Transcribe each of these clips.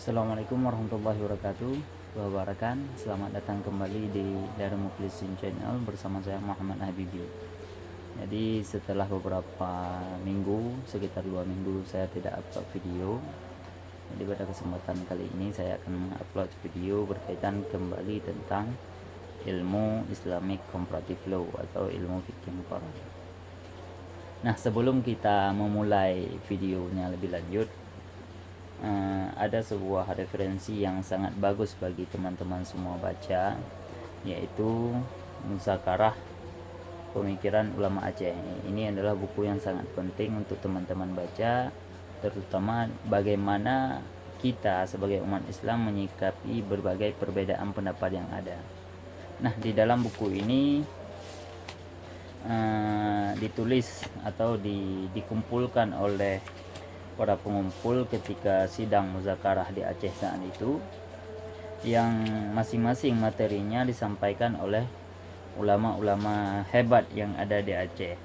Assalamualaikum warahmatullahi wabarakatuh. Selamat datang kembali di Darul Muflisin Channel bersama saya Muhammad Habibi. Jadi setelah beberapa minggu, sekitar 2 minggu saya tidak upload video. Jadi pada kesempatan kali ini saya akan mengupload video berkaitan kembali tentang ilmu Islamic Comparative Law atau ilmu fikih muqarrar. Nah, sebelum kita memulai videonya lebih lanjut, ada sebuah referensi yang sangat bagus bagi teman-teman semua baca, yaitu Muzakarah Pemikiran Ulama Aceh. Ini adalah buku yang sangat penting untuk teman-teman baca, terutama bagaimana kita sebagai umat Islam menyikapi berbagai perbedaan pendapat yang ada. Nah, di dalam buku ini ditulis atau dikumpulkan oleh para pengumpul ketika sidang muzakarah di Aceh saat itu, yang masing-masing materinya disampaikan oleh ulama-ulama hebat yang ada di Aceh.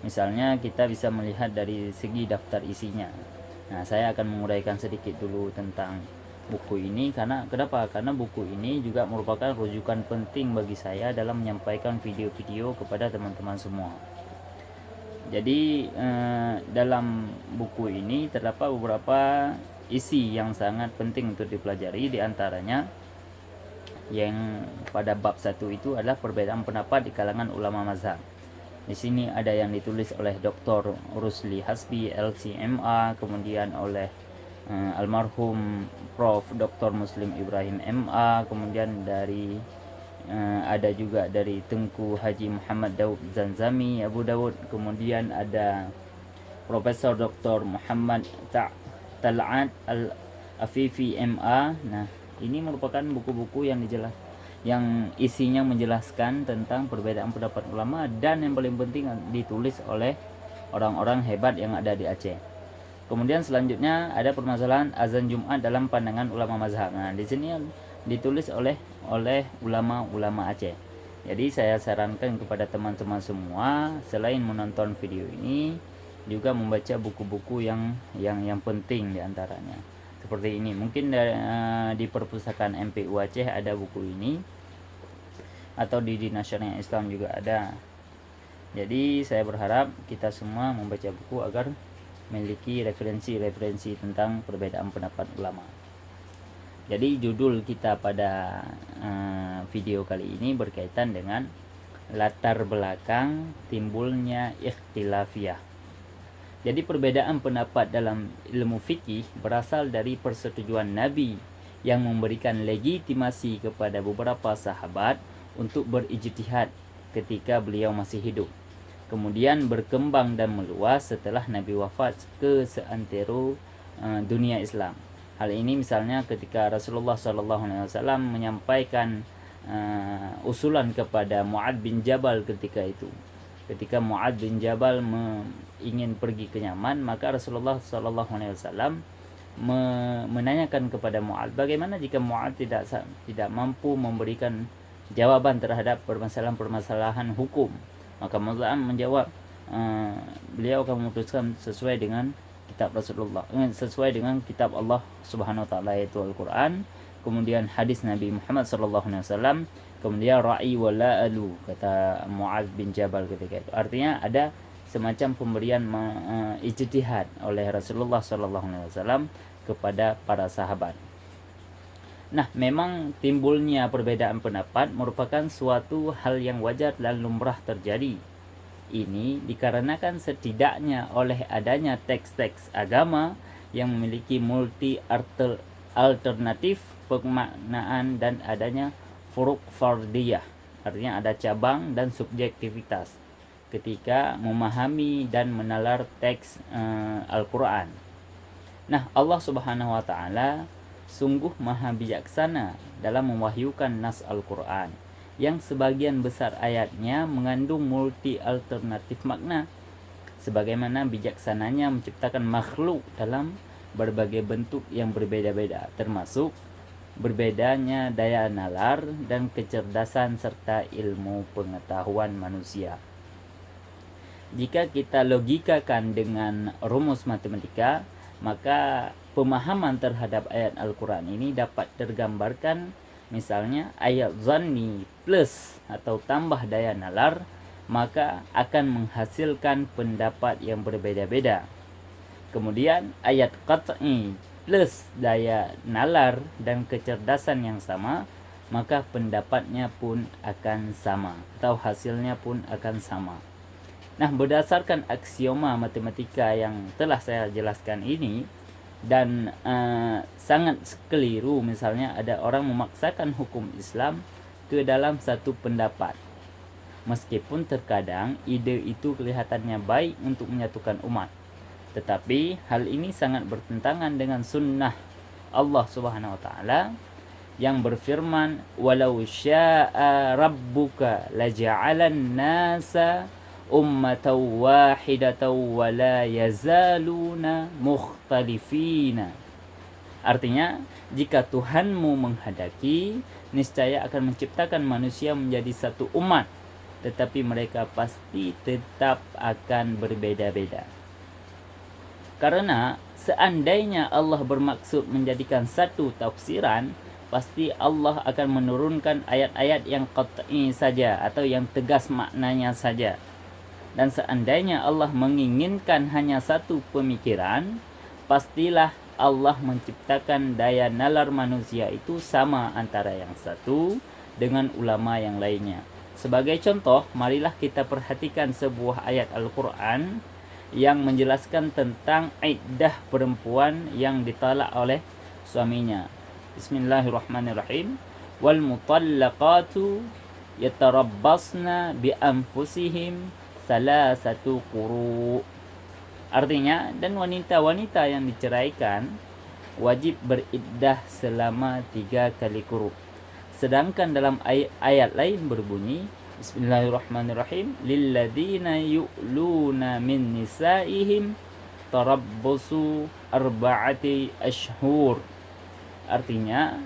Misalnya kita bisa melihat dari segi daftar isinya. Nah, saya akan menguraikan sedikit dulu tentang buku ini. Kenapa? Karena buku ini juga merupakan rujukan penting bagi saya dalam menyampaikan video-video kepada teman-teman semua. Jadi dalam buku ini terdapat beberapa isi yang sangat penting untuk dipelajari. Di antaranya yang pada bab 1 itu adalah perbedaan pendapat di kalangan ulama mazhab. Di sini ada yang ditulis oleh Dr. Rusli Hasbi LCMA, kemudian oleh almarhum Prof. Dr. Muslim Ibrahim MA, kemudian dari ada juga dari Tengku Haji Muhammad Daud Zanzami Abu Daud, kemudian ada Profesor Dr. Muhammad Tal'at Al-Afifi MA. Nah, ini merupakan buku-buku yang isinya menjelaskan tentang perbedaan pendapat ulama, dan yang paling penting ditulis oleh orang-orang hebat yang ada di Aceh. Kemudian selanjutnya ada permasalahan azan Jumat dalam pandangan ulama mazhab. Nah, di sini ditulis oleh ulama-ulama Aceh. Jadi saya sarankan kepada teman-teman semua, selain menonton video ini, juga membaca buku-buku yang penting diantaranya. Seperti ini, mungkin di perpustakaan MPU Aceh ada buku ini, atau di Nasional Islam juga ada. Jadi saya berharap kita semua membaca buku agar memiliki referensi tentang perbedaan pendapat ulama. Jadi judul kita pada video kali ini berkaitan dengan latar belakang timbulnya ikhtilafiyah. Jadi perbedaan pendapat dalam ilmu fikih berasal dari persetujuan Nabi yang memberikan legitimasi kepada beberapa sahabat untuk berijtihad ketika beliau masih hidup. Kemudian berkembang dan meluas setelah Nabi wafat ke seantero dunia Islam. Hal ini misalnya ketika Rasulullah SAW menyampaikan usulan kepada Mu'ad bin Jabal ketika itu. Ketika Mu'ad bin Jabal ingin pergi ke Yaman, maka Rasulullah SAW menanyakan kepada Mu'ad, bagaimana jika Mu'ad tidak mampu memberikan jawaban terhadap permasalahan hukum. Maka Mu'ad menjawab, beliau akan memutuskan sesuai dengan kitab Rasulullah, sesuai dengan kitab Allah Subhanahu wa taala, yaitu Al-Qur'an, kemudian hadis Nabi Muhammad SAW, kemudian ra'i wala alu, kata Mu'adz bin Jabal ketika itu. Artinya ada semacam pemberian ijtihad oleh Rasulullah SAW kepada para sahabat. Nah, memang timbulnya perbedaan pendapat merupakan suatu hal yang wajar dan lumrah terjadi. Ini dikarenakan setidaknya oleh adanya teks-teks agama yang memiliki multi alternatif pemaknaan dan adanya furuq fardiyah, artinya ada cabang dan subjektivitas ketika memahami dan menalar teks Al-Quran. Nah, Allah Subhanahu wa taala sungguh maha bijaksana dalam mewahyukan nas Al-Quran yang sebagian besar ayatnya mengandung multi alternatif makna, sebagaimana bijaksananya menciptakan makhluk dalam berbagai bentuk yang berbeda-beda, termasuk berbedanya daya nalar dan kecerdasan serta ilmu pengetahuan manusia. Jika kita logikakan dengan rumus matematika, maka pemahaman terhadap ayat Al-Quran ini dapat tergambarkan misalnya ayat zanni plus atau tambah daya nalar, maka akan menghasilkan pendapat yang berbeda-beda. Kemudian ayat qat'i plus daya nalar dan kecerdasan yang sama, maka pendapatnya pun akan sama atau hasilnya pun akan sama. Nah, berdasarkan aksioma matematika yang telah saya jelaskan ini, dan sangat keliru misalnya ada orang memaksakan hukum Islam ke dalam satu pendapat, meskipun terkadang ide itu kelihatannya baik untuk menyatukan umat, tetapi hal ini sangat bertentangan dengan sunnah Allah Subhanahu wa taala yang berfirman, walau syaa rabbuka laja'alan nasa ummatan wahidatan wa la yazaluna mukhtalifina. Artinya, jika Tuhanmu menghendaki, niscaya akan menciptakan manusia menjadi satu umat, tetapi mereka pasti tetap akan berbeda-beda. Karena seandainya Allah bermaksud menjadikan satu tafsiran, pasti Allah akan menurunkan ayat-ayat yang qat'i saja atau yang tegas maknanya saja. Dan seandainya Allah menginginkan hanya satu pemikiran, pastilah Allah menciptakan daya nalar manusia itu sama antara yang satu dengan ulama yang lainnya. Sebagai contoh, marilah kita perhatikan sebuah ayat Al-Quran yang menjelaskan tentang iddah perempuan yang ditalak oleh suaminya. Bismillahirrahmanirrahim. Wal mutallaqatu yatarabbasna bi anfusihim salasatu quru. Artinya, dan wanita-wanita yang diceraikan wajib beriddah selama 3 kali quru. Sedangkan dalam ayat lain berbunyi, Bismillahirrahmanirrahim, lilladzina yu'luna min nisaihim tarabbusu arba'ati ashhur. Artinya,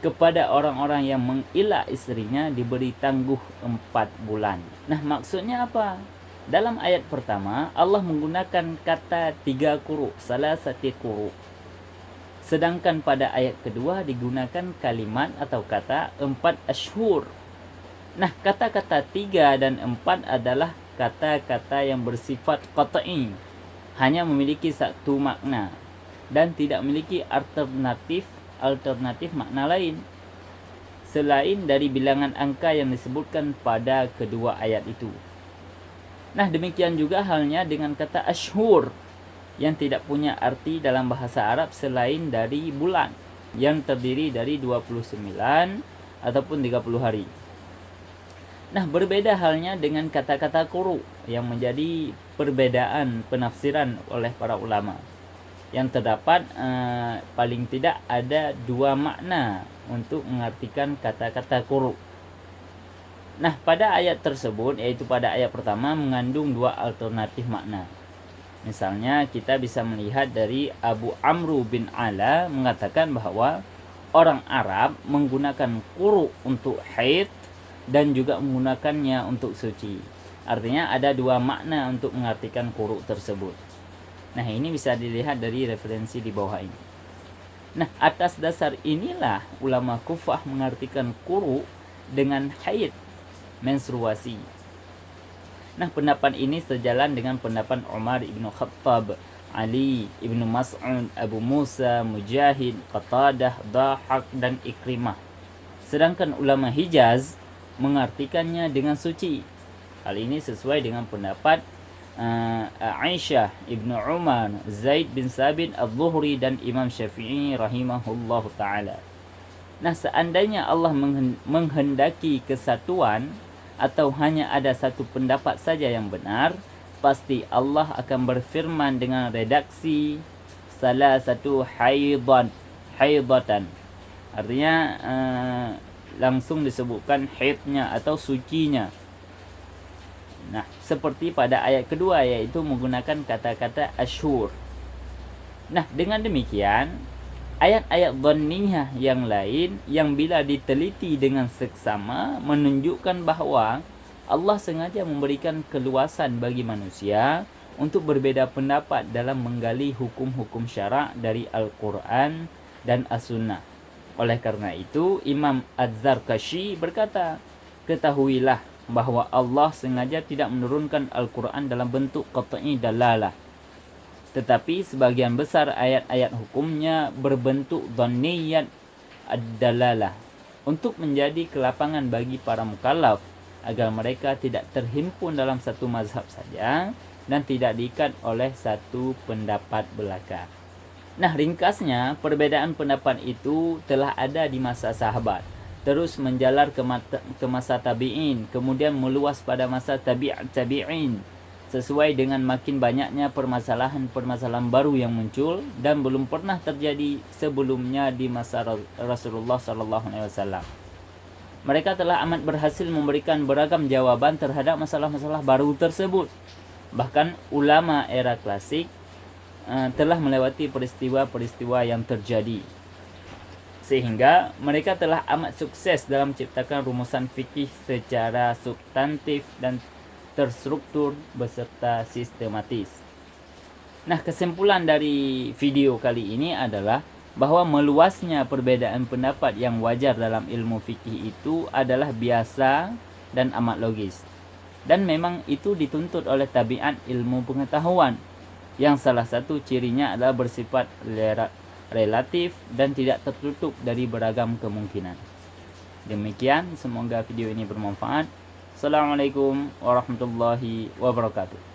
kepada orang-orang yang mengilah istrinya diberi tangguh 4 bulan. Nah, maksudnya apa? Dalam ayat pertama, Allah menggunakan kata 3 quru, salasati quru. Sedangkan pada ayat kedua digunakan kalimat atau kata 4 ashhur. Nah, kata-kata 3 dan 4 adalah kata-kata yang bersifat qat'i, hanya memiliki satu makna dan tidak memiliki alternatif makna lain selain dari bilangan angka yang disebutkan pada kedua ayat itu. Nah, demikian juga halnya dengan kata ashhur yang tidak punya arti dalam bahasa Arab selain dari bulan yang terdiri dari 29 ataupun 30 hari. Nah, berbeda halnya dengan kata-kata quru yang menjadi perbedaan penafsiran oleh para ulama. Yang terdapat paling tidak ada 2 makna untuk mengartikan kata-kata quru. Nah, pada ayat tersebut, yaitu pada ayat pertama, mengandung 2 alternatif makna. Misalnya, kita bisa melihat dari Abu Amru bin Ala mengatakan bahwa orang Arab menggunakan quru untuk haid dan juga menggunakannya untuk suci. Artinya ada 2 makna untuk mengartikan quru tersebut. Nah, ini bisa dilihat dari referensi di bawah ini. Nah, atas dasar inilah ulama Kufah mengartikan quru dengan haid, menstruasi. Nah, pendapat ini sejalan dengan pendapat Umar ibn Khattab, Ali ibn Mas'ud, Abu Musa, Mujahid, Qatadah, Dahak, dan Ikrimah. Sedangkan ulama Hijaz mengartikannya dengan suci. Hal ini sesuai dengan pendapat Aisyah, Ibnu Umar, Zaid bin Sabit Al-Zuhri, dan Imam Syafi'i rahimahullahu ta'ala. Nah, seandainya Allah menghendaki kesatuan atau hanya ada satu pendapat saja yang benar, pasti Allah akan berfirman dengan redaksi salah satu haidatan. Artinya langsung disebutkan haidnya atau sucinya. Nah, seperti pada ayat kedua, yaitu menggunakan kata-kata ashhur. Nah, dengan demikian, ayat-ayat dhanniyah yang lain yang bila diteliti dengan seksama menunjukkan bahawa Allah sengaja memberikan keluasan bagi manusia untuk berbeza pendapat dalam menggali hukum-hukum syarak dari Al-Quran dan As-Sunnah. Oleh karena itu, Imam Az-Zarkashi berkata, ketahuilah bahwa Allah sengaja tidak menurunkan Al-Quran dalam bentuk qat'i dalalah, tetapi sebagian besar ayat-ayat hukumnya berbentuk dhanniyat ad-dalalah untuk menjadi kelapangan bagi para mukallaf agar mereka tidak terhimpun dalam satu mazhab saja dan tidak diikat oleh satu pendapat belaka. Nah, ringkasnya, perbedaan pendapat itu telah ada di masa sahabat, terus menjalar ke masa tabi'in, kemudian meluas pada masa tabi'in, sesuai dengan makin banyaknya permasalahan-permasalahan baru yang muncul dan belum pernah terjadi sebelumnya di masa Rasulullah SAW. Mereka telah amat berhasil memberikan beragam jawaban terhadap masalah-masalah baru tersebut. Bahkan ulama era klasik telah melewati peristiwa-peristiwa yang terjadi, sehingga mereka telah amat sukses dalam menciptakan rumusan fikih secara substantif dan terstruktur beserta sistematis. Nah, kesimpulan dari video kali ini adalah bahwa meluasnya perbedaan pendapat yang wajar dalam ilmu fikih itu adalah biasa dan amat logis. Dan memang itu dituntut oleh tabiat ilmu pengetahuan, yang salah satu cirinya adalah bersifat relatif dan tidak tertutup dari beragam kemungkinan. Demikian, semoga video ini bermanfaat. Assalamualaikum warahmatullahi wabarakatuh.